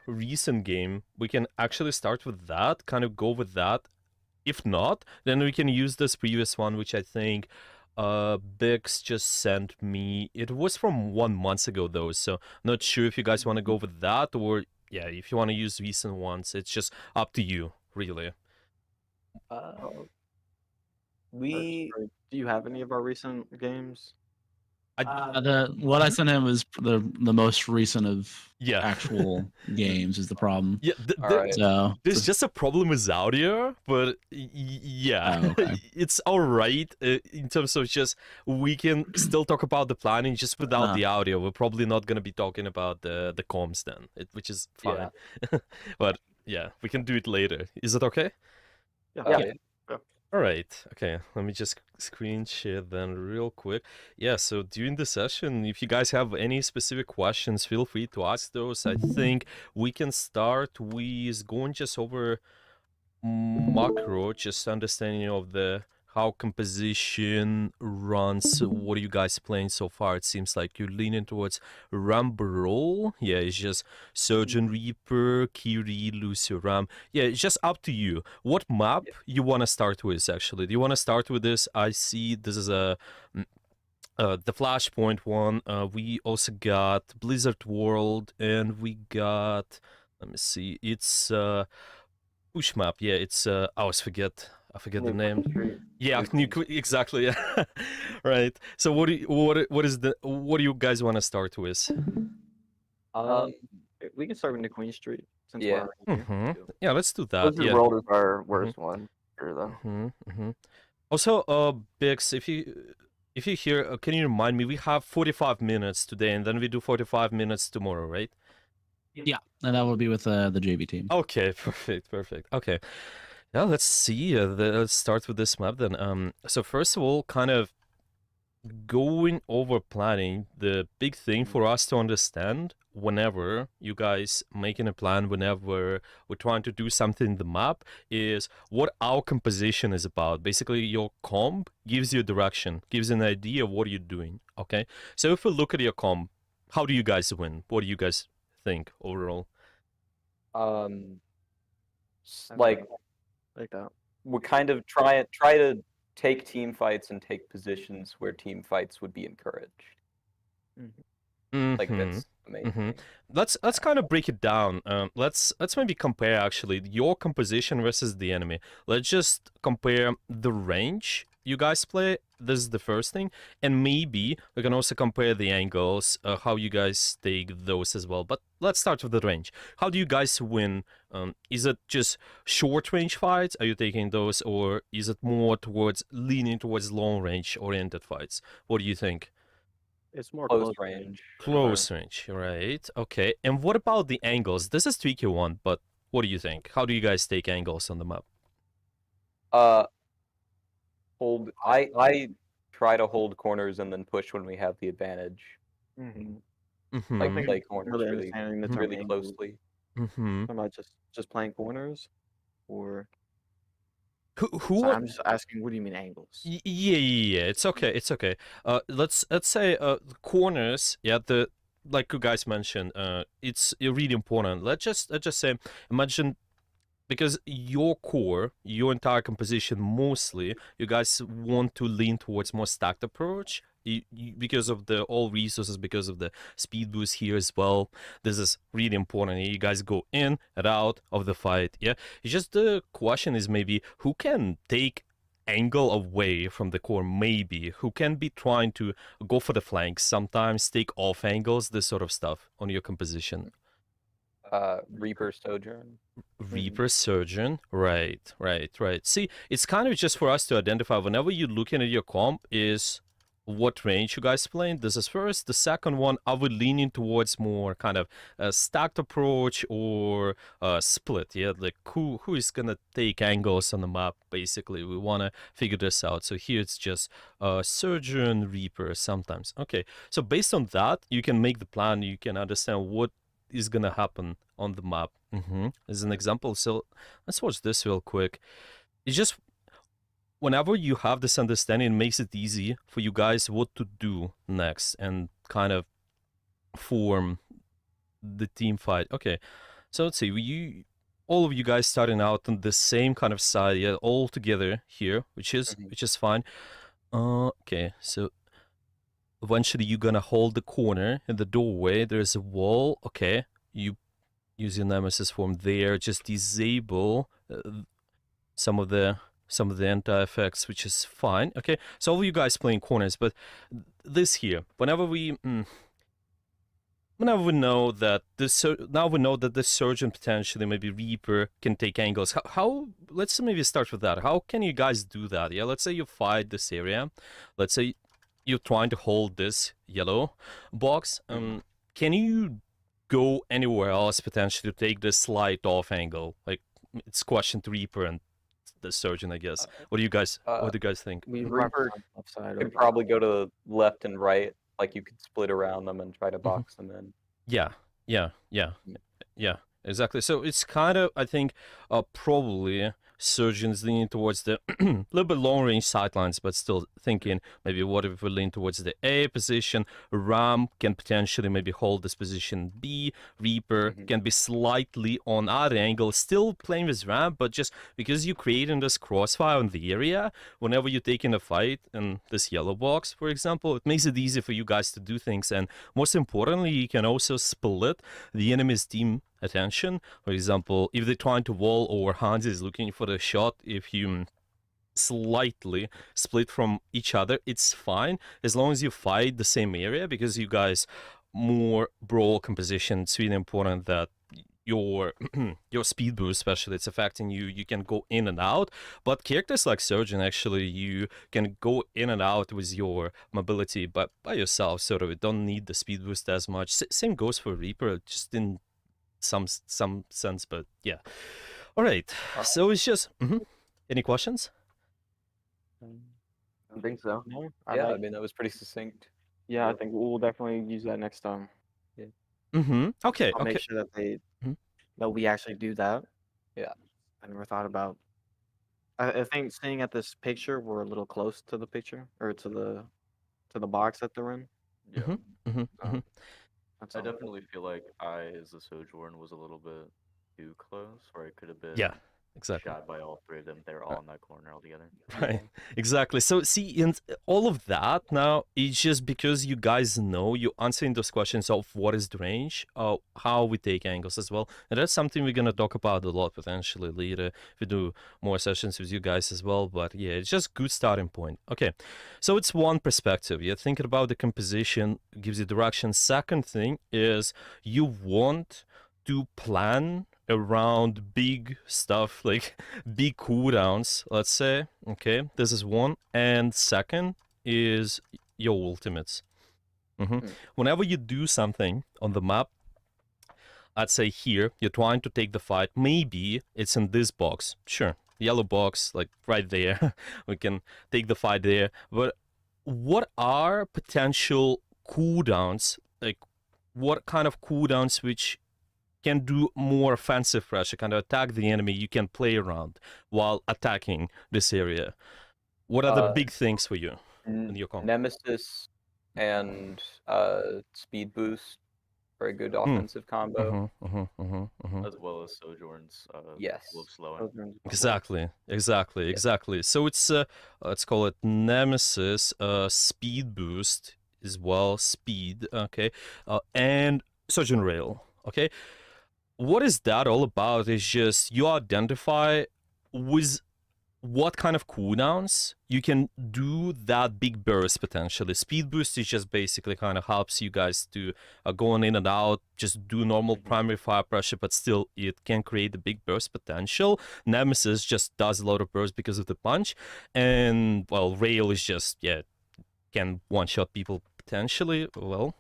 recent game, we can actually start with that, kind of go with that. If not, then we can use this previous one, which I think Bix just sent me. It was from 1 month ago though, so not sure if you guys want to go with that or yeah, if you want to use recent ones, it's just up to you, really. We Do you have any of our recent games? What I sent him is the most recent of Yeah. actual games is the problem. Yeah, Alright. So there's just a problem with audio, but yeah, Oh, okay. it's all right in terms of just we can still talk about the planning just without the audio. We're probably not gonna be talking about the comms then, which is fine. But yeah, we can do it later. Is it okay? Yeah. All right. Okay. Let me just screen share then real quick. Yeah. So during the session, if you guys have any specific questions, feel free to ask those. I think we can start with going just over macro, just understanding of the how composition runs. What are you guys playing so far? It seems like you're leaning towards brawl. Yeah, it's just Surgeon Reaper, Kiri, Lucio, Ram. Yeah, it's just up to you. What map you want to start with, actually? Do you want to start with this? I see this is a the Flashpoint one. We also got Blizzard World, and we got, let me see, it's push map. Yeah, it's I always forget. I forget the name. Yeah, exactly. Yeah. Right. So what do you guys want to start with? We can start with the Queen Street since Yeah. we're already here. Yeah, let's do that. Blizzard Yeah. World is our worst one, sure though. Also, Bix, if you hear, can you remind me? We have 45 minutes today, and then we do 45 minutes tomorrow, right? Yeah, and that will be with the JV team. Okay, perfect. Okay, now let's see. Let's start with this map then. So first of all, kind of going over planning. The big thing for us to understand whenever you guys making a plan, whenever we're trying to do something in the map, is what our composition is about. Basically, your comp gives you a direction, gives an idea of what you're doing. Okay, so if we look at your comp, how do you guys win? What do you guys think overall? Like that. we kind of try to take team fights and take positions where team fights would be encouraged. Like that's the main thing. Let's kind of break it down. Let's maybe compare actually your composition versus the enemy. Let's just compare the range you guys play. This is the first thing, and maybe we can also compare the angles, how you guys take those as well. But let's start with the range. How do you guys win? Is it just short range fights? Are you taking those, or is it more towards leaning towards long range oriented fights? What do you think? It's more Close range. Close range, right? Okay. And what about the angles? This is a tricky one, but what do you think? How do you guys take angles on the map? Hold. I try to hold corners and then push when we have the advantage. Like play corners really closely. Am I just playing corners, or who? So I'm just asking. What do you mean angles? Yeah. It's okay. Let's say corners. Yeah, like you guys mentioned. It's really important. Let's just say, imagine. Because your core, your entire composition, mostly, you guys want to lean towards more stacked approach because of the all resources, because of the speed boost here as well. This is really important. You guys go in and out of the fight. Yeah, it's just the question is maybe who can take angle away from the core, maybe who can be trying to go for the flanks, sometimes take off angles, this sort of stuff on your composition. Reaper Sojourn. Reaper Surgeon, right. See, it's kind of just for us to identify whenever you're looking at your comp is what range you guys playing. This is first. The second one, are we leaning towards more kind of a stacked approach or split? Yeah, like who is gonna take angles on the map? Basically, we want to figure this out. So here it's just Surgeon, Reaper sometimes. Okay, so based on that, you can make the plan. You can understand what is gonna happen on the map. As an example, so let's watch this real quick. It's just whenever you have this understanding, it makes it easy for you guys what to do next and kind of form the team fight. Okay, So let's see, all of you guys starting out on the same kind of side, yeah, all together here, which is fine. Okay, so eventually you're gonna hold the corner in the doorway. There's a wall. Okay, you use your nemesis form there. Just disable some of the anti-effects, which is fine. Okay, so all of you guys playing corners, but this here, whenever we know that the surgeon potentially, maybe Reaper, can take angles. How let's maybe start with that. How can you guys do that? Yeah, let's say you fight this area. Let's say you're trying to hold this yellow box. Can you go anywhere else potentially to take this slight off angle? Like, it's question to Reaper and the surgeon, I guess. What do you guys think? Reaper could probably go to the left and right. Like, you could split around them and try to box them in. Yeah, exactly. So it's kind of, I think, probably surgeons leaning towards the little bit long range sidelines, but still thinking maybe what if we lean towards the A position. Ram can potentially maybe hold this position B. Reaper can be slightly on other angle, still playing with Ram, but just because you're creating this crossfire in the area, whenever you're taking a fight in this yellow box, for example, it makes it easy for you guys to do things. And most importantly, you can also split the enemy's team attention. For example, if they're trying to wall or Hans is looking for the shot, if you slightly split from each other, it's fine as long as you fight the same area, because you guys more brawl composition. It's really important that your speed boost, especially, it's affecting you. You can go in and out, but characters like Surgeon, actually, you can go in and out with your mobility, but by yourself, sort of. You don't need the speed boost as much. Same goes for Reaper, just in some sense, but yeah. All right, so it's just any questions? I think so. No, I mean, that was pretty succinct. Yeah, I think we'll definitely use that next time. Okay. I'll make sure that that we actually do that. Yeah. I never thought about. I think seeing at this picture, we're a little close to the picture, or to the box that they're in. Yeah. That's I all. definitely feel like I, as a Sojourn, was a little bit too close, or I could have been exactly shot by all three of them. They're all in that corner altogether. Right, exactly. So see, and all of that now is just because you guys know, you're answering those questions of what is the range, how we take angles as well, and that's something we're gonna talk about a lot potentially later if we do more sessions with you guys as well. But yeah, it's just good starting point. Okay, so it's one perspective. You're thinking about the composition, gives you direction. Second thing is you want to plan around big stuff, like big cooldowns, let's say. Okay, this is one. And second is your ultimates. Whenever you do something on the map, I'd say here, you're trying to take the fight, maybe it's in this box. Sure, yellow box, like right there. We can take the fight there. But what are potential cooldowns? Like, what kind of cooldowns which can do more offensive pressure, kind of attack the enemy, you can play around while attacking this area? What are the big things for you in your comp? Nemesis and speed boost, very good offensive combo. As well as Sojourn's Yes. slow. Exactly. So it's let's call it Nemesis, speed boost as well, speed, okay, and Surgeon Rail, okay. What is that all about? Is just you identify with what kind of cooldowns you can do that big burst potentially. Speed boost is just basically kind of helps you guys to going in and out, just do normal primary fire pressure, but still it can create a big burst potential. Nemesis just does a lot of burst because of the punch, and well, Rail is just can one-shot people potentially. Well,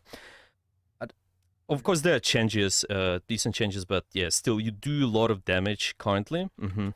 of course, there are changes, decent changes, but yeah, still, you do a lot of damage currently. And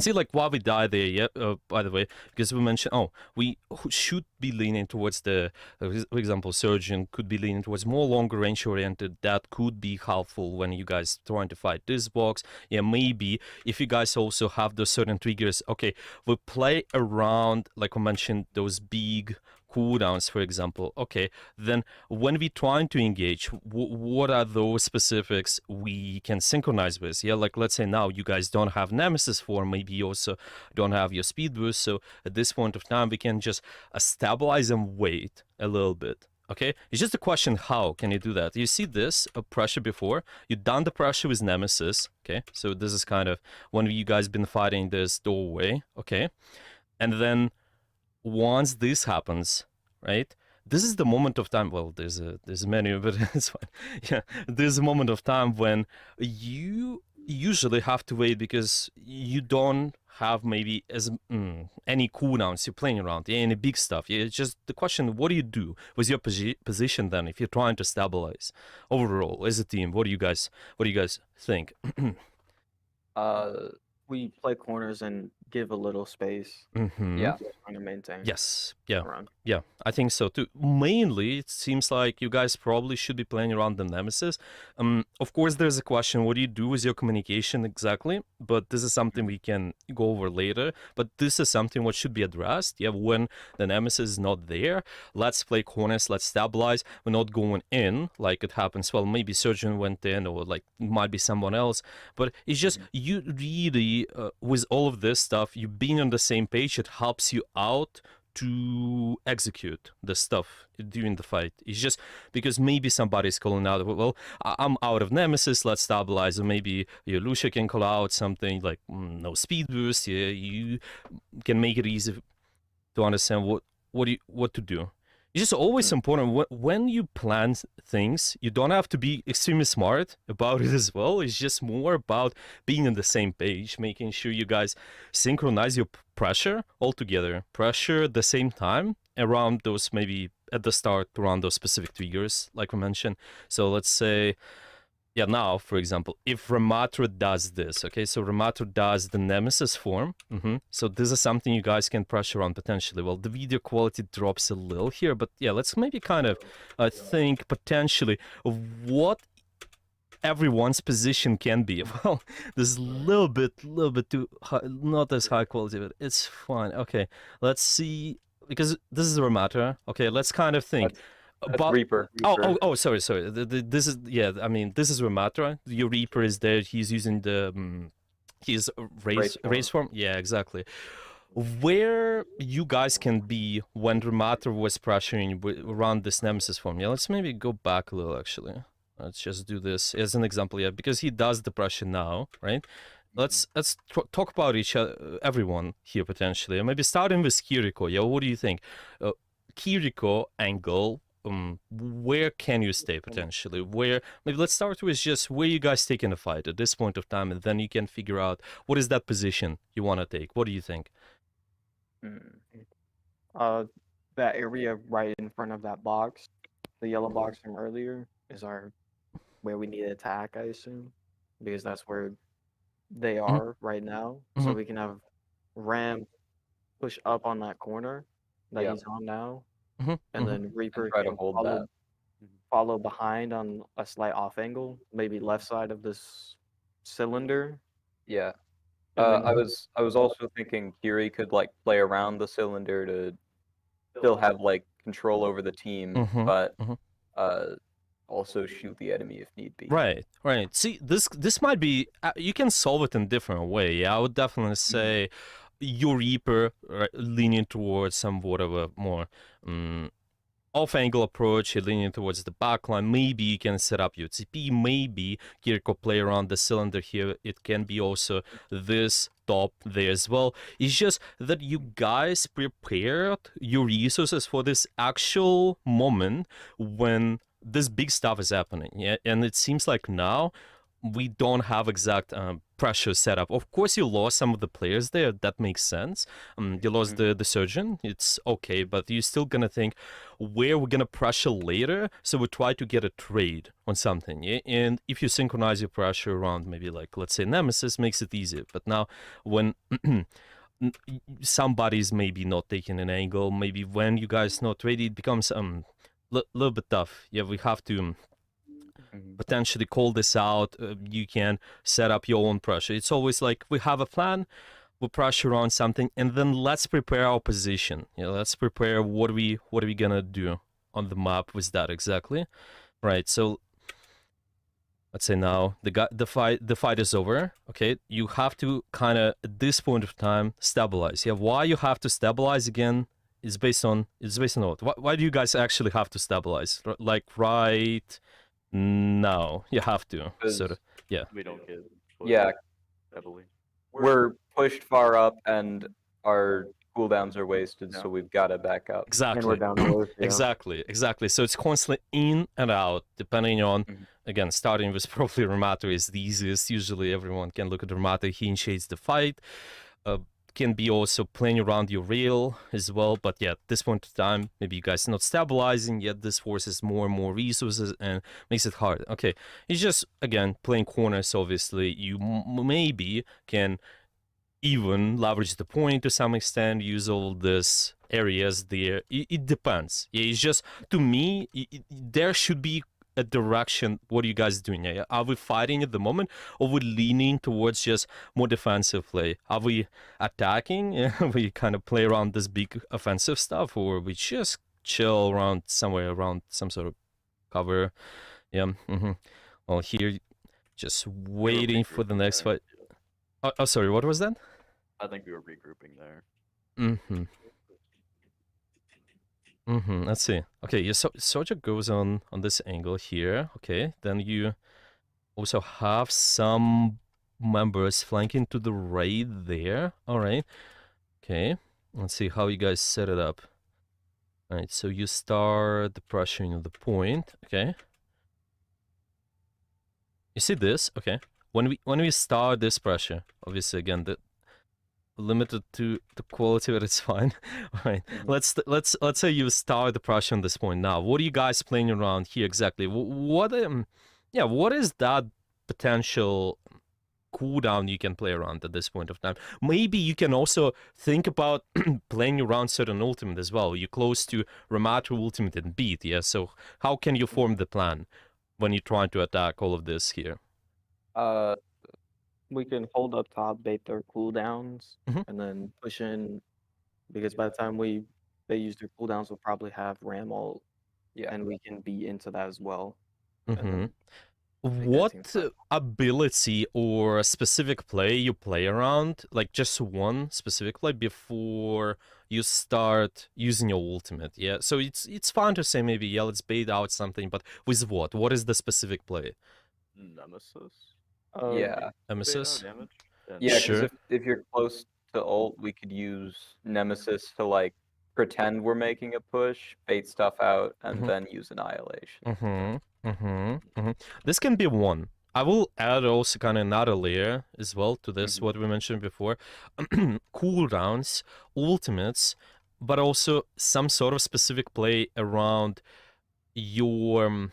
see, like, while we die there, by the way, because we mentioned, we should be leaning towards the, for example, Surgeon could be leaning towards more longer range oriented. That could be helpful when you guys trying to fight this box. Yeah, maybe if you guys also have those certain triggers, okay, we play around, like I mentioned, those big cooldowns, for example, okay, then when we trying to engage, what are those specifics we can synchronize with? Yeah, like let's say now you guys don't have Nemesis form, maybe you also don't have your speed boost, so at this point of time we can just stabilize and wait a little bit. Okay, it's just a question, how can you do that? You see this pressure before, you done the pressure with Nemesis, okay, so this is kind of when you guys been fighting this doorway, okay, and then once this happens, right, this is the moment of time, well, there's many, but it's fine, yeah, there's a moment of time when you usually have to wait because you don't have maybe as any cooldowns you're playing around, any big stuff. Yeah, it's just the question, what do you do with your position then if you're trying to stabilize overall as a team? What do you guys think? We play corners and give a little space. Yeah. Trying to maintain. Yes. Yeah. Around. Yeah, I think so too. Mainly, it seems like you guys probably should be playing around the Nemesis. Of course, there's a question, what do you do with your communication exactly? But this is something we can go over later. But this is something what should be addressed. Yeah, when the Nemesis is not there, let's play corners, let's stabilize. We're not going in like it happens. Well, maybe Surgeon went in or like might be someone else. But it's just you really, with all of this stuff, you being on the same page, it helps you out to execute the stuff during the fight. It's just because maybe somebody's calling out, well, I'm out of Nemesis, let's stabilize, or maybe your Lucia can call out something like no speed boost. Yeah, you can make it easy to understand what to do. It's just always important when you plan things, you don't have to be extremely smart about it as well. It's just more about being on the same page, making sure you guys synchronize your pressure all together. Pressure at the same time around those, maybe at the start, around those specific triggers, like we mentioned. So let's say, yeah, now, for example, if Ramatra does this, okay, so Ramatra does the Nemesis form, so this is something you guys can pressure on potentially. Well, the video quality drops a little here, but yeah, let's maybe kind of think potentially of what everyone's position can be. Well, this is a little bit too high, not as high quality, but it's fine. Okay, let's see, because this is Ramatra. Okay, let's kind of think. That's Reaper. Oh, sorry. This is, yeah, I mean, this is Ramatra. Your Reaper is there. He's using the his race form. Yeah, exactly. Where you guys can be when Ramatra was pressuring around this Nemesis form. Yeah, let's maybe go back a little, actually. Let's just do this as an example, yeah, because he does the pressure now, right? Let's talk about everyone here potentially. Maybe starting with Kiriko. Yeah, what do you think? Kiriko angle. Where can you stay potentially? Where, maybe let's start with just where you guys taking the fight at this point of time, and then you can figure out what is that position you want to take. What do you think? That area right in front of that box, the yellow box from earlier, is where we need to attack, I assume, because that's where they are right now. So we can have Ram push up on that corner that he's on now. And then Reaper try to can hold that. follow behind on a slight off angle, maybe left side of this cylinder. Yeah. And then- I was also thinking Kiri could like play around the cylinder to still have like control over the team, but also shoot the enemy if need be. Right. See, this might be, you can solve it in a different way. Yeah, I would definitely say your Reaper leaning towards somewhat of a more off-angle approach, you're leaning towards the backline. Maybe you can set up your TP. Maybe Kiriko play around the cylinder here. It can be also this top there as well. It's just that you guys prepared your resources for this actual moment when this big stuff is happening. Yeah, and it seems like now we don't have exact pressure set up. Of course, you lost some of the players there. That makes sense. You lost the surgeon. It's okay, but you're still gonna think where we're gonna pressure later. So we try to get a trade on something. Yeah, and if you synchronize your pressure around maybe like let's say Nemesis, makes it easier. But now when somebody's maybe not taking an angle, maybe when you guys not ready, it becomes little bit tough. Yeah, we have to potentially call this out. You can set up your own pressure. It's always like we have a plan, we'll pressure on something, and then let's prepare our position. Let's prepare what are we gonna do on the map with that exactly. Right, so let's say now the fight is over. Okay, you have to kind of at this point of time stabilize. Yeah, why you have to stabilize again is based on what? Why do you guys actually have to stabilize? Like right now, you have to sort of. Yeah. We don't get Yeah, heavily. we're pushed far up and our cooldowns are wasted, so we've got to back up. Exactly. And we're down close, yeah. Exactly. So it's constantly in and out, depending on, Mhm. again, starting with probably Ramato is the easiest. Usually everyone can look at Ramato, he initiates the fight. Can be also playing around your rail as well, but yeah, at this point in time, maybe you guys are not stabilizing, yet this forces more and more resources and makes it hard. Okay, it's just, again, playing corners, obviously, you maybe can even leverage the point to some extent, use all these areas there. It depends. Yeah, it's just, to me, there should be a direction. What are you guys doing? Yeah, are we fighting at the moment, or we leaning towards just more defensive play? Are we attacking? Yeah, we kind of play around this big offensive stuff, or we just chill around somewhere around some sort of cover? Yeah. Well, here, just waiting for the next fight. Oh, sorry, what was that? I think we were regrouping there. Let's see. Okay, your soldier goes on this angle here. Okay, then you also have some members flanking to the right there. All right. Okay, let's see how you guys set it up. All right, so you start the pressuring of the point. Okay. You see this? Okay. When we start this pressure, obviously again the limited to the quality, but it's fine. All right, let's say you start the pressure on this point now. What are you guys playing around here exactly? What is that potential cooldown you can play around at this point of time? Maybe you can also think about playing around certain ultimate as well. You're close to Ramato ultimate and beat, yeah? So how can you form the plan when you're trying to attack all of this here? We can hold up top, bait their cooldowns, Mhm. and then push in, because by the time they use their cooldowns, we'll probably have ram ult, Yeah. and we can be into that as well. Mhm. And then What team fight. ability or specific play you play around, like just one specific play before you start using your ultimate? Yeah, so it's fine to say maybe, yeah, let's bait out something, but with what? What is the specific play? Nemesis? Yeah. Nemesis? Damage? And Yeah, because Sure. if you're close to ult, we could use Nemesis to like pretend we're making a push, bait stuff out, and Mhm. then use Annihilation. This can be one. I will add also kind of another layer as well to this, Mhm. what we mentioned before. Cooldowns, ultimates, but also some sort of specific play around your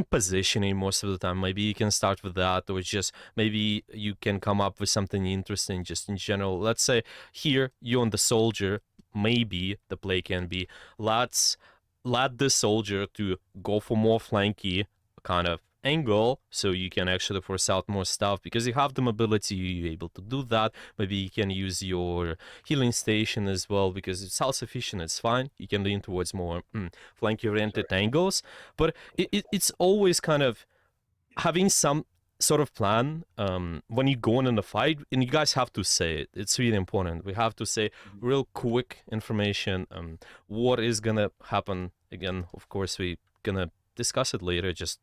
positioning most of the time. Maybe you can start with that, or just maybe you can come up with something interesting just in general. Let's say here you're on the soldier, maybe the play can be let the soldier to go for more flanky kind of angle, so you can actually force out more stuff because you have the mobility, you're able to do that. Maybe you can use your healing station as well because it's self-sufficient, it's fine. You can lean towards more flanky oriented angles, but it's always kind of having some sort of plan when you go on in the fight, and you guys have to say it. It's really important. We have to say real quick information, what is gonna happen. Again, of course, we gonna discuss it later, just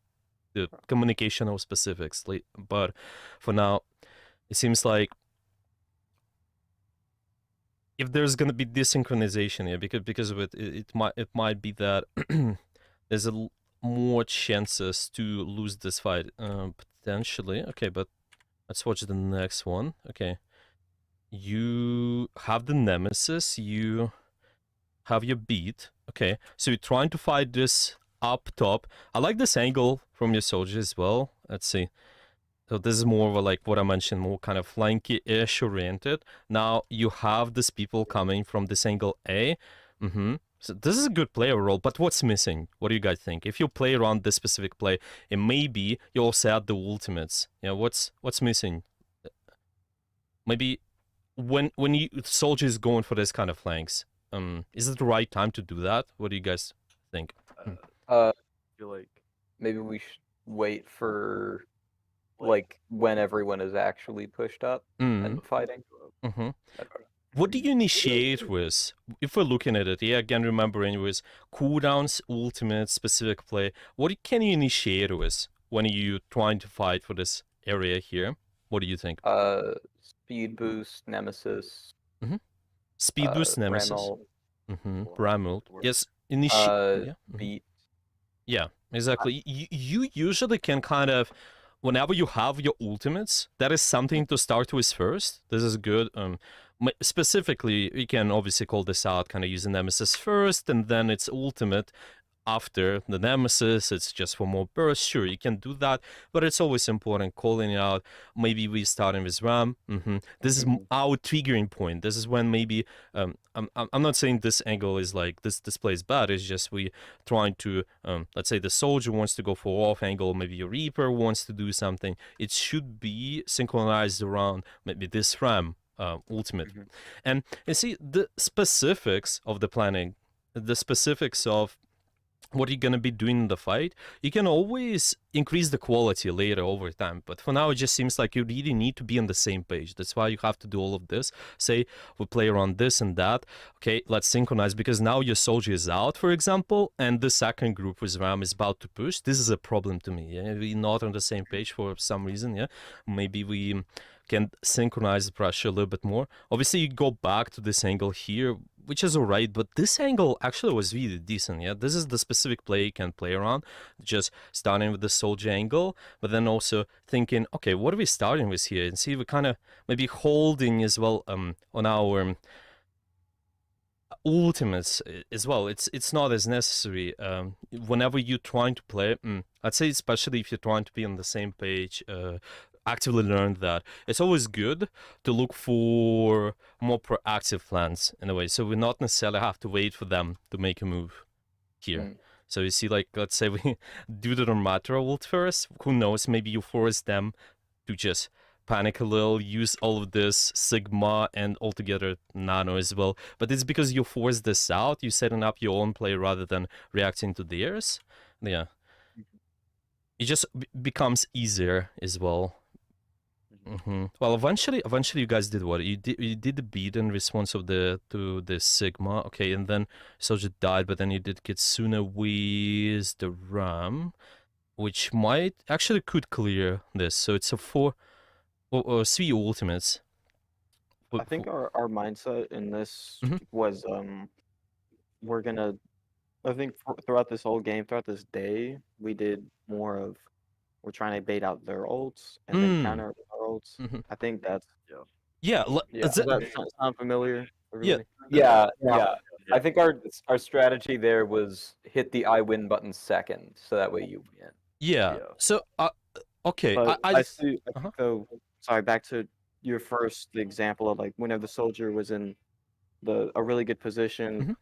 the communication of specifics, but for now it seems like if there's gonna be desynchronization here, because of it might be that there's more chances to lose this fight, potentially. Okay, but let's watch the next one. Okay, you have the Nemesis, you have your beat. Okay, so you're trying to fight this up top. I like this angle from your soldier as well. Let's see. So this is more of a, like what I mentioned, more kind of flanky-ish oriented. Now you have these people coming from this angle A. So this is a good play overall, but what's missing? What do you guys think? If you play around this specific play, and maybe you also add the ultimates. You know, what's missing? Maybe when you soldier is going for this kind of flanks, is it the right time to do that? What do you guys think? Uh, I feel like maybe we should wait for like when everyone is actually pushed up and fighting. Mm-hmm. What do you initiate with? If we're looking at it, yeah, again, remembering with cooldowns, ultimate, specific play, what can you initiate with when you're trying to fight for this area here? What do you think? Speed boost, Nemesis, Speed boost, Nemesis. Ramel, Bramult. Yes, initiate. Yeah. beat. Yeah, exactly. You usually can kind of, whenever you have your ultimates, that is something to start with first. This is good. Specifically, you can obviously call this out, kind of using Nemesis first, and then its ultimate after the Nemesis. It's just for more burst. Sure, you can do that, but it's always important calling it out. Maybe we starting with Ram. This is our triggering point. This is when maybe I'm not saying this angle is like this display is bad. It's just we trying to let's say the soldier wants to go for off angle. Maybe a Reaper wants to do something. It should be synchronized around maybe this Ram ultimate. And you see the specifics of the planning, the specifics of what you're going to be doing in the fight, you can always increase the quality later over time. But for now, it just seems like you really need to be on the same page. That's why you have to do all of this. Say, we play around this and that. Okay, let's synchronize, because now your soldier is out, for example, and the second group with Ram is about to push. This is a problem to me. Yeah? We're not on the same page for some reason. Yeah, maybe we can synchronize the pressure a little bit more. Obviously, you go back to this angle here, which is alright, but this angle actually was really decent. Yeah, this is the specific play you can play around, just starting with the soldier angle, but then also thinking, okay, what are we starting with here? And see, we're kind of maybe holding as well on our ultimates as well. It's not as necessary whenever you're trying to play. I'd say especially if you're trying to be on the same page. Actively learned that it's always good to look for more proactive plans in a way, so we not necessarily have to wait for them to make a move here. So you see, like, let's say we do the Normatra ult first, who knows, maybe you force them to just panic a little, use all of this Sigma and altogether Nano as well, but it's because you force this out, you're setting up your own play rather than reacting to theirs. Yeah, it just becomes easier as well. Well, eventually, you guys did what? You did the beat in response of to the Sigma, okay, and then Soldier died, but then you did Kitsune with the Ram, which might actually could clear this. So it's a 4 or 3 ultimates. I think our mindset in this was we're gonna. I think throughout this whole game, throughout this day, we did more of. We're trying to bait out their ults and then counter our ults. I think that's Does that sound familiar? Yeah. Yeah. I think our strategy there was hit the I win button second, so that way you win. Yeah. So okay, but I see. So sorry, back to your first example of like whenever the soldier was in a really good position,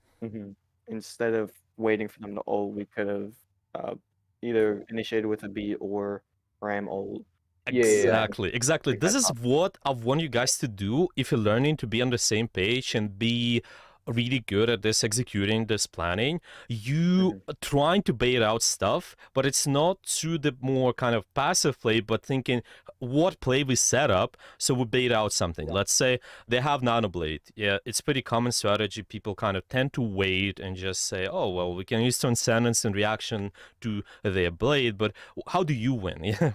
instead of waiting for them to ult, we could have either initiated with a beat or Ram ult. Exactly. This is what I want you guys to do if you're learning to be on the same page and be really good at this executing this planning. You trying to bait out stuff, but it's not through the more kind of passive play, but thinking what play we set up so we bait out something. Let's say they have Nanoblade. Yeah, it's pretty common strategy. People kind of tend to wait and just say, oh well, we can use Transcendence in reaction to their blade, but how do you win? Yeah,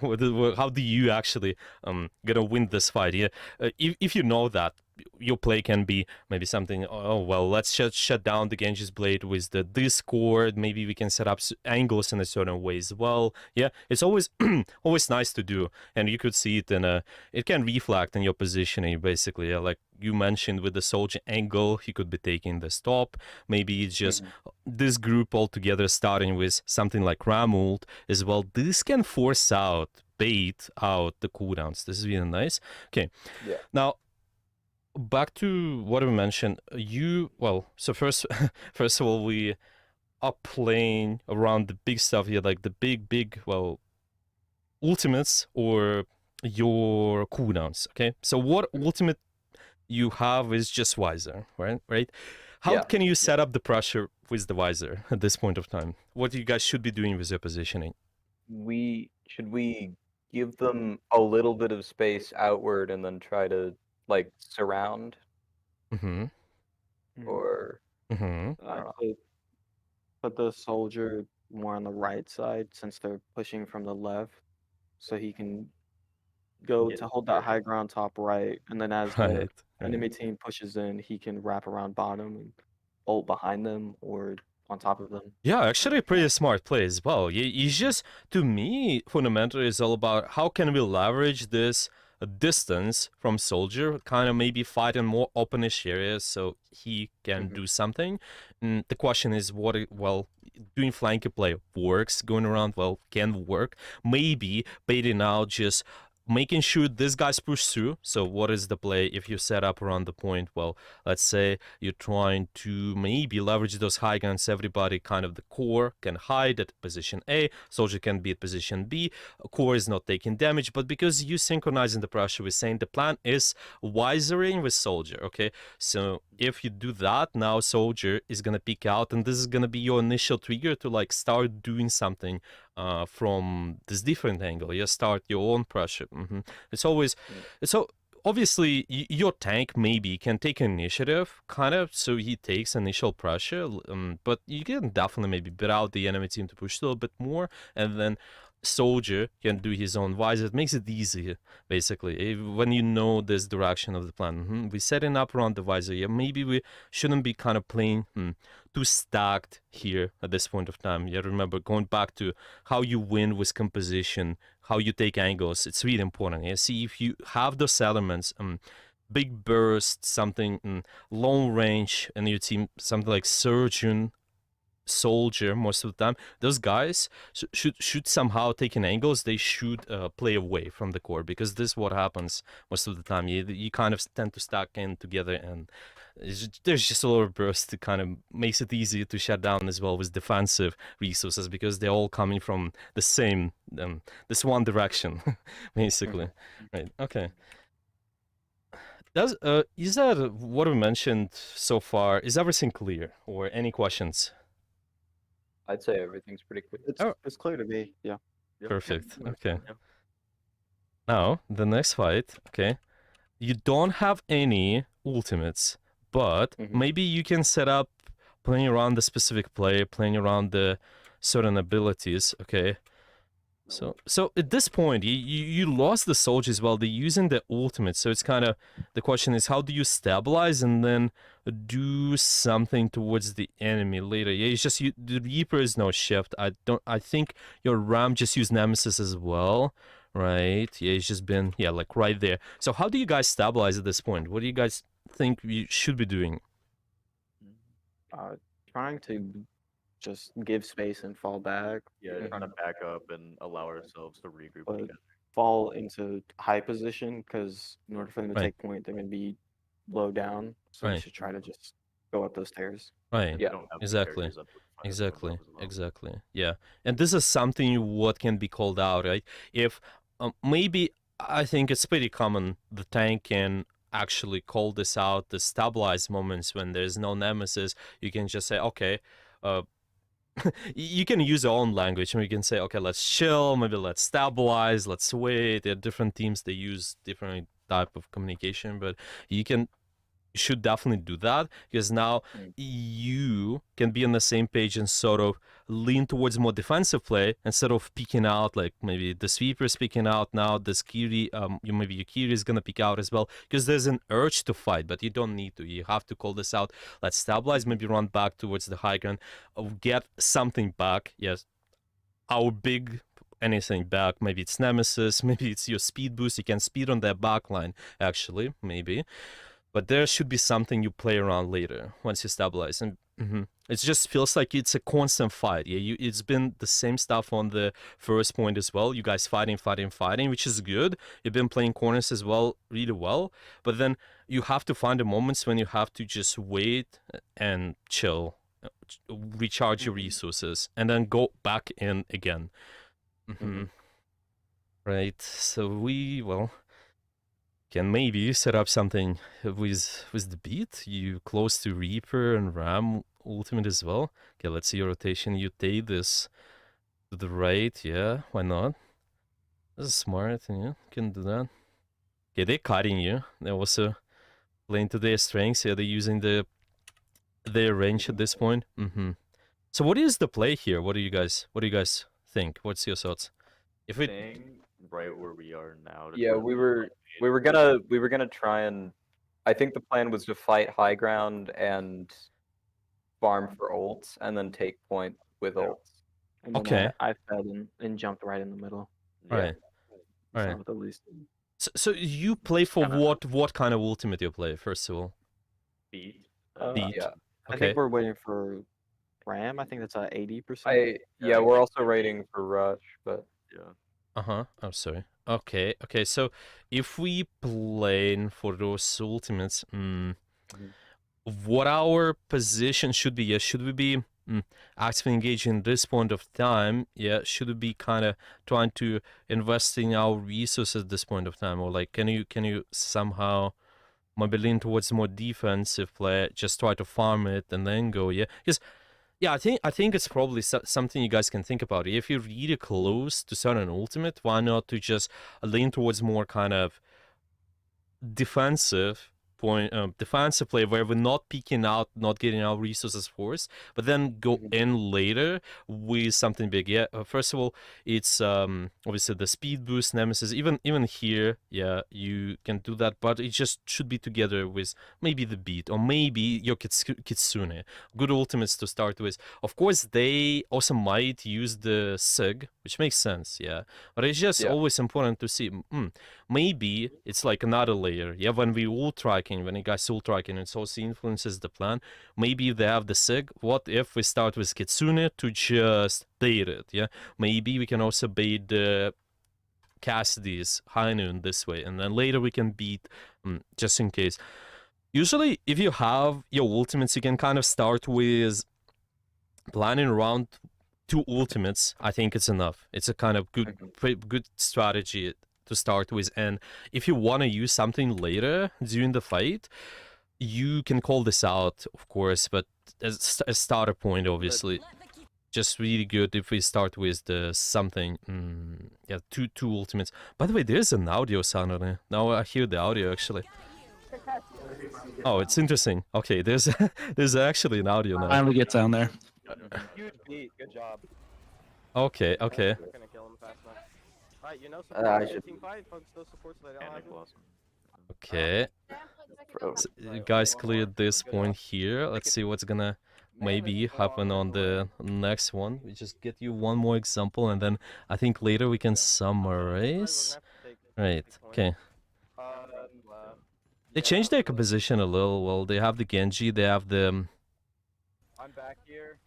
how do you actually gonna win this fight? Yeah, if you know that your play can be maybe something, oh well, let's shut down the Genji's blade with the Discord, maybe we can set up angles in a certain way as well. Yeah, it's always always nice to do, and you could see it in it can reflect in your positioning basically. Yeah, like you mentioned with the soldier angle, he could be taking the stop, maybe it's just this group all together starting with something like Ram ult as well. This can force out, bait out the cooldowns. This is really nice. Okay, now back to what we mentioned. So first of all, we are playing around the big stuff here, like the big ultimates or your cooldowns. Okay, so what ultimate you have is just visor, right? How Yeah. can you set up the pressure with the visor at this point of time? What you guys should be doing with your positioning? Should we give them a little bit of space outward and then try to like surround, Mm-hmm. or Mm-hmm. I don't know. Put the soldier more on the right side since they're pushing from the left, so he can go Yeah, to hold that high ground top right, and then as the Right. enemy team pushes in, he can wrap around bottom and ult behind them or on top of them. Yeah, actually a pretty smart play as well. It's just, to me, fundamentally, it's all about how can we leverage this distance from soldier, kind of maybe fight in more openish areas so he can do something. And the question is well, doing flanker play works, going around, well, can work. Maybe baiting out, just making sure this guy's pushed through. So what is the play if you set up around the point? Well, let's say you're trying to maybe leverage those high guns. Everybody, kind of the core, can hide at position A. Soldier can be at position B. Core is not taking damage, but because you synchronizing the pressure, we're saying the plan is wisering with soldier. Okay, so if you do that, now soldier is gonna peek out, and this is gonna be your initial trigger to like start doing something from this different angle. You start your own pressure. It's always so obviously your tank maybe can take initiative, kind of, so he takes initial pressure, but you can definitely maybe beat out the enemy team to push a little bit more, and then soldier can do his own visor. It makes it easier, basically, when you know this direction of the plan. We're setting up around the visor. Yeah, maybe we shouldn't be kind of playing too stacked here at this point of time. Yeah, remember, going back to how you win with composition, how you take angles, it's really important. Yeah, see, if you have those elements, big burst, something long range, and your team, something like surgeon, soldier, most of the time, those guys should somehow take an angles. They should play away from the core, because this is what happens most of the time. You kind of tend to stack in together, and there's just a lot of burst to kind of makes it easier to shut down as well with defensive resources, because they're all coming from the same this one direction basically. Right, okay. Is that what we mentioned so far? Is everything clear, or any questions? I'd say everything's pretty clear. It's clear to me. Yeah. Perfect. Okay. Yeah. Now, the next fight, okay. You don't have any ultimates, but maybe you can set up playing around the specific play, playing around the certain abilities, okay? So at this point, you lost the soldiers while they're using the ultimate. So it's kind of, the question is, how do you stabilize and then do something towards the enemy later? Yeah, it's just the Reaper is no shift. I think your Ram just used Nemesis as well, right? Yeah, it's just been, yeah, like right there. So how do you guys stabilize at this point? What do you guys think you should be doing? Trying to just give space and fall back. Yeah, trying to back up and allow ourselves to regroup But again. fall into high position, because in order for them to Right. take point, they're going to be low down. So we Right. should try to just go up those stairs. Right. We don't have the Exactly. characters up to fight us Exactly. as well. Exactly. Yeah. And this is something what can be called out, right? If maybe, I think it's pretty common, the tank can actually call this out, the stabilized moments when there's no nemesis. You can just say, okay, you can use your own language, and we can say, okay, let's chill, maybe let's stabilize, let's wait. There are different teams, they use different type of communication, but you should definitely do that, because now you can be on the same page and sort of lean towards more defensive play instead of peeking out, like maybe the sweeper is peeking out now, this Kiri, maybe your Kiri is gonna peek out as well, because there's an urge to fight, but you don't need to. You have to call this out. Let's stabilize, maybe run back towards the high ground, get something back. Yes, our big anything back. Maybe it's Nemesis, maybe it's your speed boost. You can speed on their backline, actually, maybe. But there should be something you play around later once you stabilize. And it just feels like it's a constant fight. Yeah, it's been the same stuff on the first point as well. You guys fighting, which is good. You've been playing corners as well, really well. But then you have to find the moments when you have to just wait and chill, recharge your resources, and then go back in again. Right. So can maybe set up something with the beat. You close to Reaper and Ram ultimate as well. Okay, let's see your rotation. You take this to the right. Yeah, why not? This is smart. Yeah, can do that. Okay, they're cutting you. They're also playing to their strengths. Yeah, they're using their range at this point. So what is the play here? What do you guys think? What's your thoughts? If it Staying right where we are now. to Yeah, try we to were gonna try and I think the plan was to fight high ground and farm for ults and then take point with ults. And then Okay. I fed and jumped right in the middle. Yeah. Right. That's Right. what the least. So you play for Kinda. what kind of ultimate you play first of all? Beat. Beat. Yeah. I Okay. think we're waiting for Ram. I think that's at 80%. Yeah, we're also rating for Rush, but Yeah. Uh-huh. I'm sorry. Okay. Okay. So if we plan for those ultimates, what our position should be? Yeah, should we be actively engaging at this point of time? Yeah, should we be kind of trying to invest in our resources at this point of time, or like can you somehow maybe lean towards more defensive play, just try to farm it and then go? Yeah, because yeah, I think it's probably something you guys can think about. If you're really close to certain ultimate, why not to just lean towards more kind of defensive play where we're not peeking out, not getting our resources first, but then go in later with something big. Yeah, first of all, it's obviously the speed boost nemesis. Even here, yeah, you can do that, but it just should be together with maybe the beat or maybe your Kitsune. Good ultimates to start with. Of course, they also might use the Sig, which makes sense. Yeah, but it's just always important to see. Maybe it's like another layer. Yeah, when we ultra-tracking, when you guys ultra-tracking, it also influences the plan. Maybe if they have the Sig, what if we start with Kitsune to just bait it? Yeah, maybe we can also bait the Cassidy's High Noon this way, and then later we can beat just in case. Usually, if you have your ultimates, you can kind of start with planning around 2 ultimates. I think it's enough. It's a kind of good strategy to start with, and if you want to use something later during the fight, you can call this out, of course, but as a starter point, obviously, just really good if we start with the something. Yeah, two ultimates. By the way, there's an audio sound on it. Now I hear the audio actually. Oh, it's interesting. Okay, there's there's actually an audio now. Finally gets down there. huge beat. Good job. Okay. Gonna kill him fast enough. Alright, you know, I support should- team fight, focus those supports so they don't have Panic to. loss. Okay. So you guys cleared this point here. Let's see what's gonna maybe happen on the next one. We just get you one more example, and then I think later we can summarize. Right. Okay. They changed their composition a little. Well, they have the Genji. They have the. I'm back here.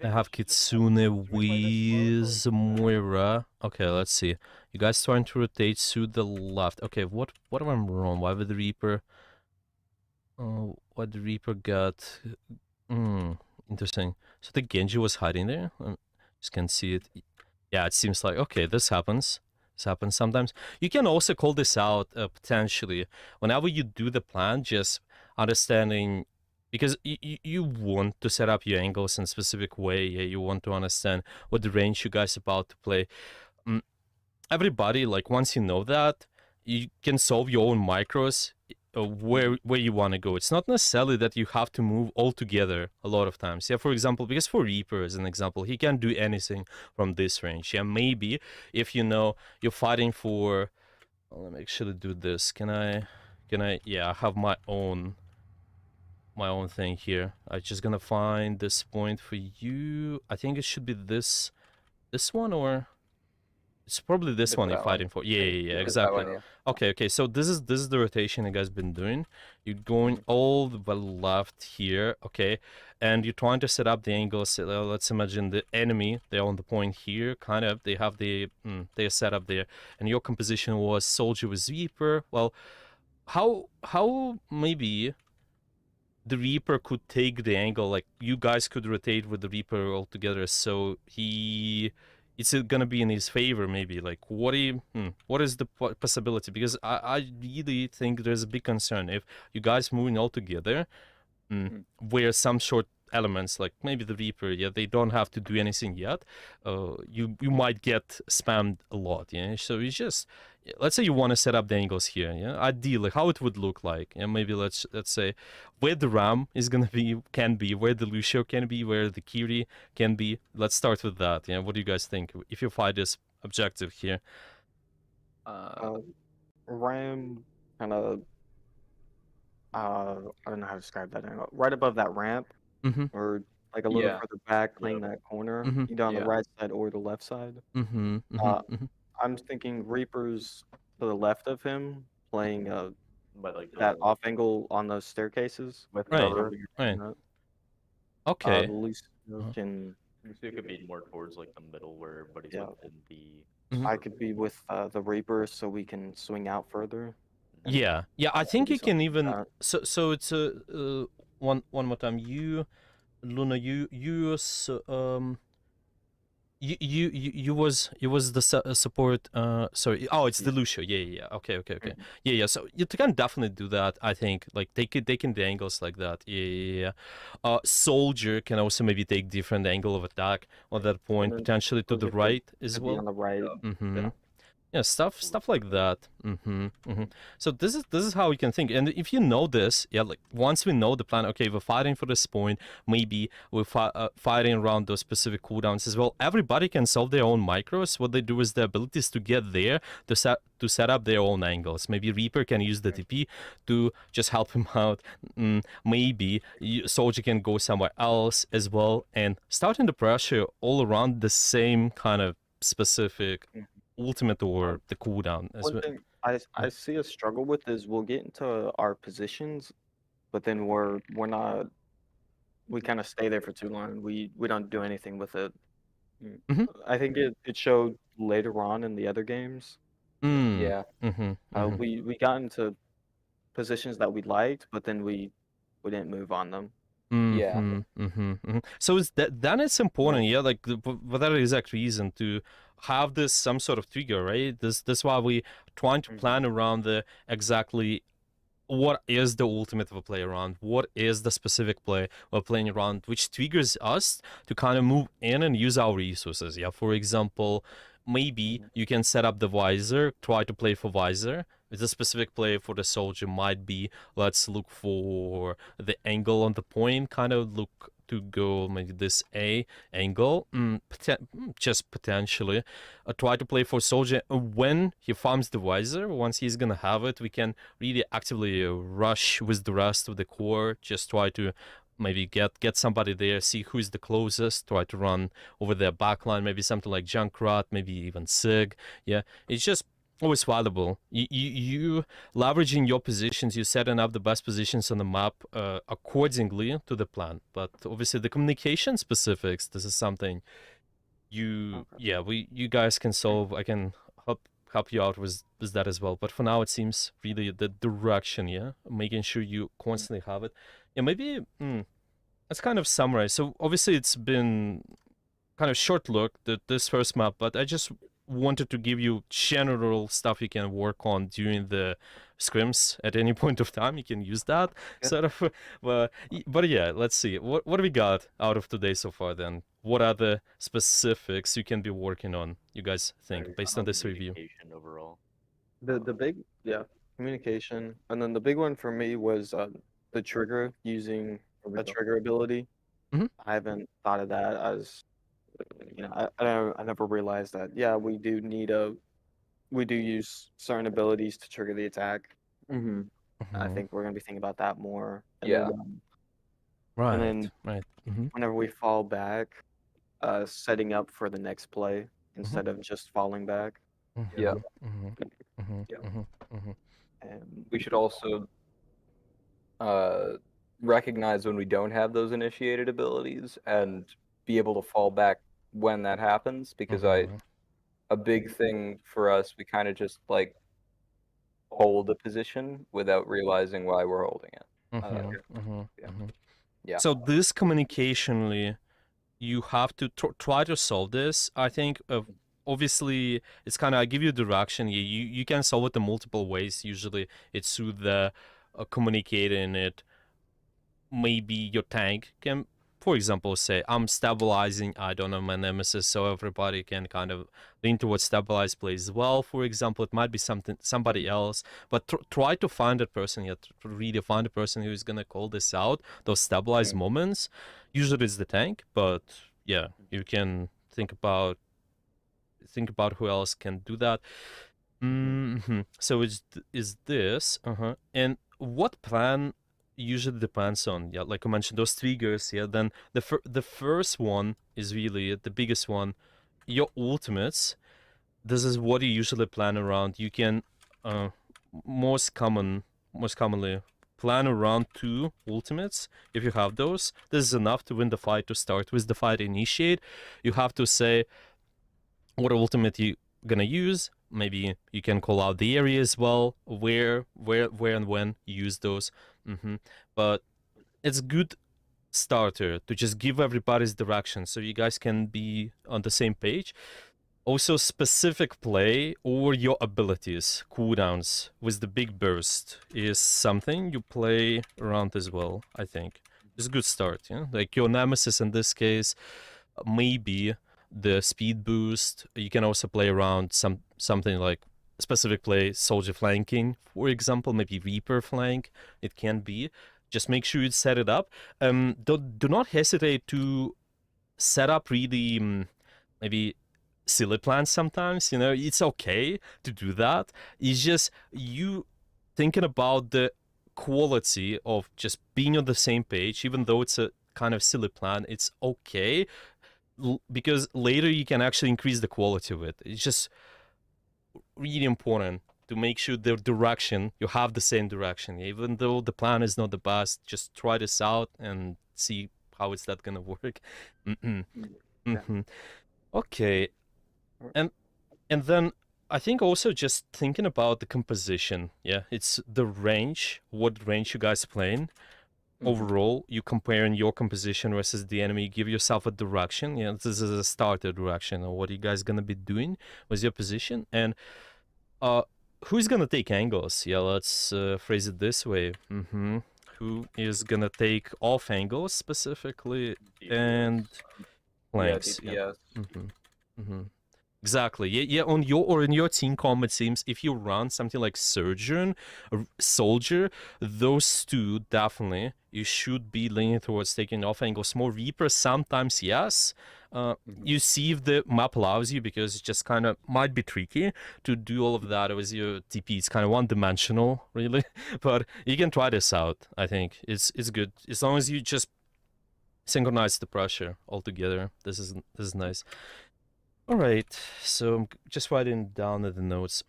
I have Kitsune with Moira. Okay, let's see. You guys trying to rotate to the left. Okay, what am I wrong? Why would the Reaper? Oh, what the Reaper got? Interesting. So the Genji was hiding there. Just can see it. Yeah, it seems like okay. This happens. This happens sometimes. You can also call this out potentially whenever you do the plan. Just understanding. Because you want to set up your angles in a specific way. Yeah, you want to understand what the range you guys about to play. Everybody, like once you know that, you can solve your own micros where you want to go. It's not necessarily that you have to move all together a lot of times. Yeah, for example, because for Reaper as an example, he can't do anything from this range. Yeah, maybe if you know you're fighting for. Well, let me actually do this. Can I? Yeah, I have my own thing here. I'm just gonna find this point for you. I think it should be this one, or it's probably this It's one that you're fighting for. Yeah, exactly. Okay, so this is the rotation you guys been doing. You're going all the way left here, okay, and you're trying to set up the angles. Let's imagine the enemy, they're on the point here, kind of, they have the they're set up there, and your composition was soldier with Reaper. Well, how maybe the Reaper could take the angle, like you guys could rotate with the Reaper altogether, so he it's gonna be in his favor maybe? Like what is the possibility? Because I really think there's a big concern if you guys moving all together, where some short elements like maybe the Reaper, yeah, they don't have to do anything yet. You might get spammed a lot, yeah. So it's just, let's say you want to set up the angles here, yeah. Ideally, how it would look like, and maybe let's say where the Ram is gonna be, can be, where the Lucio can be, where the Kiri can be. Let's start with that. Yeah, what do you guys think if you find this objective here? Ram kind of I don't know how to describe that angle. Right above that ramp, or like a little Yeah. further back, playing that corner, either on the Yeah. right side or the left side. I'm thinking Reapers to the left of him, playing But like that off angle on those staircases with Right, cover. right. Uh, Okay. Lucio can. Lucio could be more towards like the middle where everybody's Yeah. within the. I could be with the Reaper so we can swing out further. Yeah, I think do you can something even. like So it's one more time. You, Luna, you you was the support. Sorry. Oh, it's the Lucio. Yeah. Okay. Yeah. So you can definitely do that. I think like they can the angles like that. Yeah. Soldier can also maybe take different angle of attack on that point, then potentially to the Soldier right as Could be well. on the right. Mm-hmm. Yeah, stuff like that. So this is how we can think. And if you know this, yeah, like once we know the plan, okay, we're fighting for this point. Maybe we're fighting around those specific cooldowns as well. Everybody can solve their own micros. What they do is the abilities to get there to set up their own angles. Maybe Reaper can use the TP to just help him out. Maybe Soldier can go somewhere else as well, and starting the pressure all around the same kind of specific ultimate or the cooldown as One well. thing I see a struggle with is we'll get into our positions, but then we're not. We kind of stay there for too long. We don't do anything with it. I think it showed later on in the other games. Yeah. We got into positions that we liked, but then we didn't move on them. Yeah. So is that then it's important, yeah, like for that exact reason to have this some sort of trigger, right? This why we trying to plan around the exactly what is the ultimate of a play around, what is the specific play we're playing around, which triggers us to kind of move in and use our resources. Yeah, for example, maybe you can set up the visor, try to play for visor. The specific play for the soldier might be, let's look for the angle on the point, kind of look to go maybe this A angle, just potentially. Try to play for soldier when he farms the visor. Once he's gonna have it, we can really actively rush with the rest of the core, just try to maybe get somebody there, see who's the closest, try to run over their backline, maybe something like Junkrat, maybe even Sig. Yeah, it's just always valuable. You leveraging your positions, you setting up the best positions on the map accordingly to the plan. But obviously the communication specifics, this is something you guys can solve. I can help you out with that as well. But for now, it seems really the direction, yeah, making sure you constantly have it. Yeah, maybe let's kind of summarize. So obviously it's been kind of short look this first map, but I just wanted to give you general stuff you can work on during the scrims at any point of time. You can use that sort of. But yeah, let's see. What do we got out of today so far then? What are the specifics you can be working on, you guys think, based on this review? Overall. The big communication, and then the big one for me was the trigger, using a trigger ability. I haven't thought of that as, I never realized that. Yeah, we do use certain abilities to trigger the attack. I think we're gonna be thinking about that more. And Yeah. then, Right. and then whenever we fall back, setting up for the next play instead of just falling back. Yeah. And We should also recognize when we don't have those initiated abilities and be able to fall back when that happens, because a big thing for us, we kind of just like hold a position without realizing why we're holding it. Yeah. So this communicationally you have to try to solve this. I think obviously it's kind of, I give you direction. You can solve it in multiple ways. Usually it's through the communicating it. Maybe your tank can, for example, say I'm stabilizing, I don't know, my nemesis, so everybody can kind of lean towards stabilized play as well. For example, it might be somebody else, but try to find a person, really find a person who is gonna call this out, those stabilized moments. Usually it's the tank, but yeah, you can think about who else can do that. So is this and what plan usually depends on, yeah, like I mentioned, those triggers. Yeah, then the first one is really the biggest one, your ultimates. This is what you usually plan around. You can most commonly plan around 2 ultimates. If you have those, this is enough to win the fight. To start with the fight initiate, you have to say what ultimate you gonna use. Maybe you can call out the area as well, where and when you use those. But it's good starter to just give everybody's direction so you guys can be on the same page. Also, specific play or your abilities, cooldowns with the big burst is something you play around as well, I think. It's a good start, yeah? Like your nemesis in this case, maybe the speed boost. You can also play around something like specific play, soldier flanking, for example, maybe Reaper flank. It can be. Just make sure you set it up. Do not hesitate to set up really maybe silly plans sometimes. You know, it's okay to do that. It's just you thinking about the quality of just being on the same page, even though it's a kind of silly plan. It's okay because later you can actually increase the quality of it. It's just really important to make sure the direction, you have the same direction. Even though the plan is not the best, just try this out and see how is that gonna work. Okay. And then I think also just thinking about the composition. Yeah, it's the range, what range you guys playing. Overall, you comparing your composition versus the enemy, give yourself a direction. Yeah, this is a starter direction of what you guys gonna be doing with your position. And who's gonna take angles? Yeah, let's phrase it this way. Who is gonna take off angles specifically and flanks? Yeah, Exactly. Yeah. On your team comp, it seems if you run something like surgeon or soldier, those two definitely you should be leaning towards taking off angles. More Reaper sometimes, yes. You see if the map allows you, because it just kind of might be tricky to do all of that with your TP. It's kind of one-dimensional, really. But you can try this out. I think it's good as long as you just synchronize the pressure all together. This is nice. All right, so I'm just writing down the notes.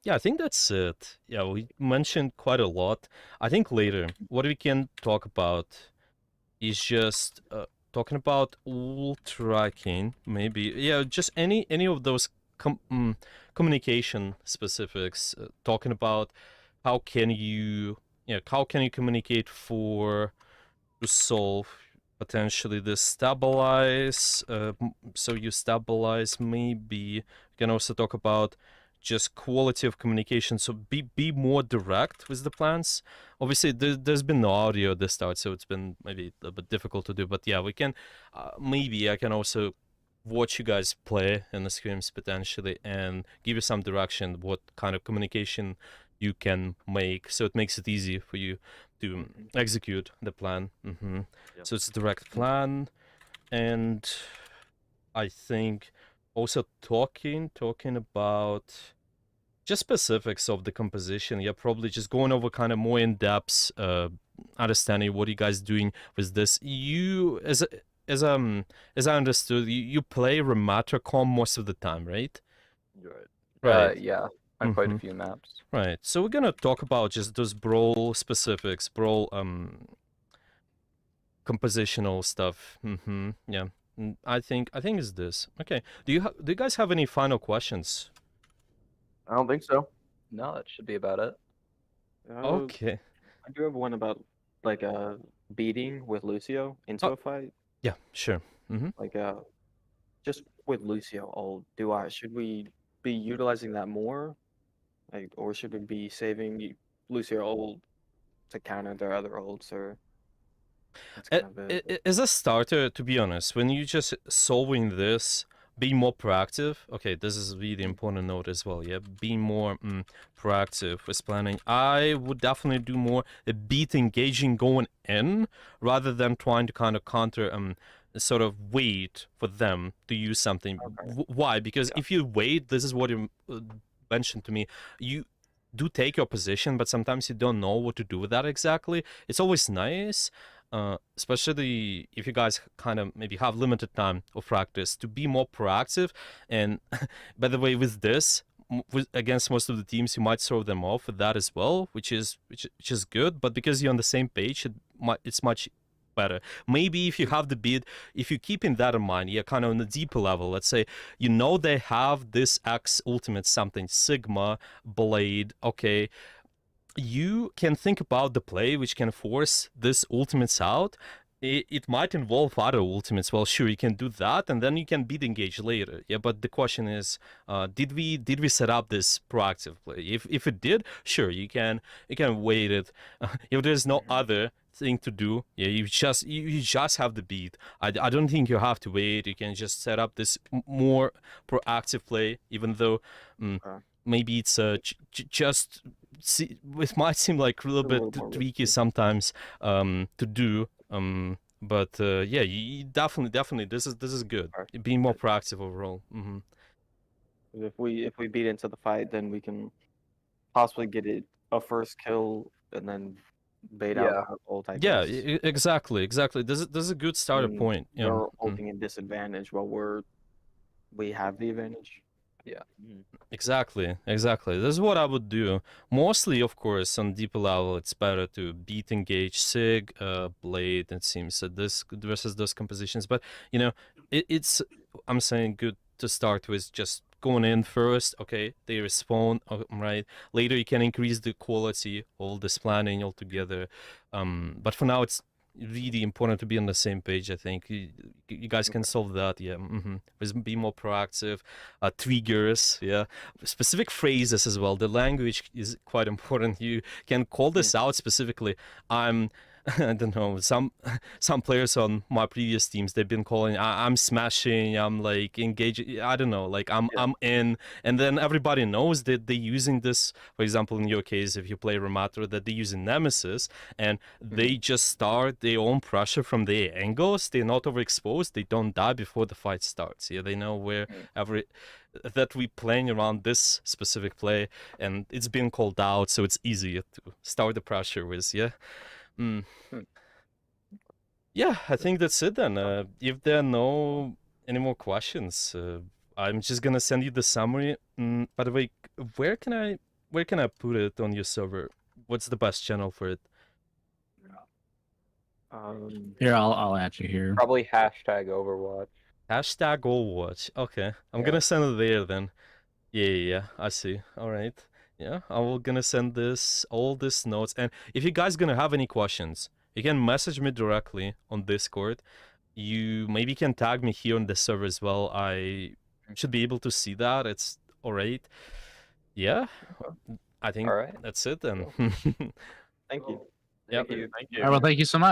Yeah, I think that's it. Yeah, we mentioned quite a lot. I think later, what we can talk about is just talking about ult tracking, maybe. Yeah, just any of those communication specifics. Talking about how can you communicate to solve potentially the stabilize. So you stabilize. Maybe you can also talk about just quality of communication. So be more direct with the plans. Obviously, there's been no audio at the start, so it's been maybe a bit difficult to do. But yeah, we can. Maybe I can also watch you guys play in the scrims potentially and give you some direction what kind of communication you can make, so it makes it easy for you to execute the plan. So it's a direct plan, and I think also talking about just specifics of the composition. Yeah, probably just going over kind of more in depth, understanding what you guys doing with this. You as I understood, you play Rematacom most of the time, right? Right. Yeah, on quite a few maps. Right. So we're gonna talk about just those brawl specifics, brawl compositional stuff. Yeah. I think it's this. Okay. Do you guys have any final questions? I don't think so. No, that should be about it. Okay. I do have one about like beating with Lucio into a fight. Yeah, sure. Like just with Lucio ult, should we be utilizing that more? Like, or should we be saving Lucio ult to counter their other ults, or that's kind of it. As a starter, to be honest, when you just solving this, be more proactive. Okay, this is really important note as well. Yeah, be more proactive with planning. I would definitely do more beat engaging going in rather than trying to kind of counter sort of wait for them to use something. Okay. Why? Because if you wait, this is what you mentioned to me. You do take your position, but sometimes you don't know what to do with that exactly. It's always nice, especially if you guys kind of maybe have limited time of practice, to be more proactive. And by the way, with this, against most of the teams, you might throw them off with that as well, which is good. But because you're on the same page, it's much better. Maybe if you have the bid, if you keep in that in mind, you're kind of on a deeper level. Let's say you know they have this X ultimate something, Sigma, Blade, okay. You can think about the play which can force this ultimates out. It might involve other ultimates. Well, sure, you can do that, and then you can beat engage later. Yeah, but the question is, did we set up this proactive play? If it did, sure, you can wait it. If there's no other thing to do, yeah, you just have the beat. I don't think you have to wait. You can just set up this more proactive play, even though maybe it's just it might seem like a little bit tricky sometimes to do. But yeah, you definitely this is good. Being more proactive overall. If we beat into the fight, then we can possibly get a first kill and then bait out our ult, I Yeah, guess. exactly. This is a good starter point. Yeah. They're ulting a disadvantage while we have the advantage. Yeah. Exactly. This is what I would do. Mostly, of course, on deeper level, it's better to beat engage Sig, Blade, it seems, this versus those compositions. But, you know, it's, I'm saying, good to start with just going in first, okay, they respond, right? Later, you can increase the quality of this planning altogether. But for now, it's really important to be on the same page. I think you guys can solve that. Yeah. Be more proactive. Triggers, yeah, specific phrases as well. The language is quite important. You can call this out specifically. I don't know, some players on my previous teams, they've been calling, I'm smashing, I'm like engaging, I don't know, like I'm in, and then everybody knows that they're using this. For example, in your case, if you play Remater, that they're using Nemesis, and they just start their own pressure from their angles. They're not overexposed, they don't die before the fight starts. Yeah, they know where that we playing around this specific play, and it's been called out, so it's easier to start the pressure with. Yeah, I think that's it then. If there are no any more questions, I'm just gonna send you the summary. By the way, where can I put it on your server? What's the best channel for it? Here, I'll add you here. Probably #Overwatch. #Overwatch. Okay, I'm gonna send it there then. Yeah, I see. All right. Yeah, I'm gonna send all this notes, and if you guys gonna have any questions, you can message me directly on Discord. You maybe can tag me here on the server as well. I should be able to see that. It's all right. Yeah, I think that's it then. Thank you. Yep. All right, well, thank you so much.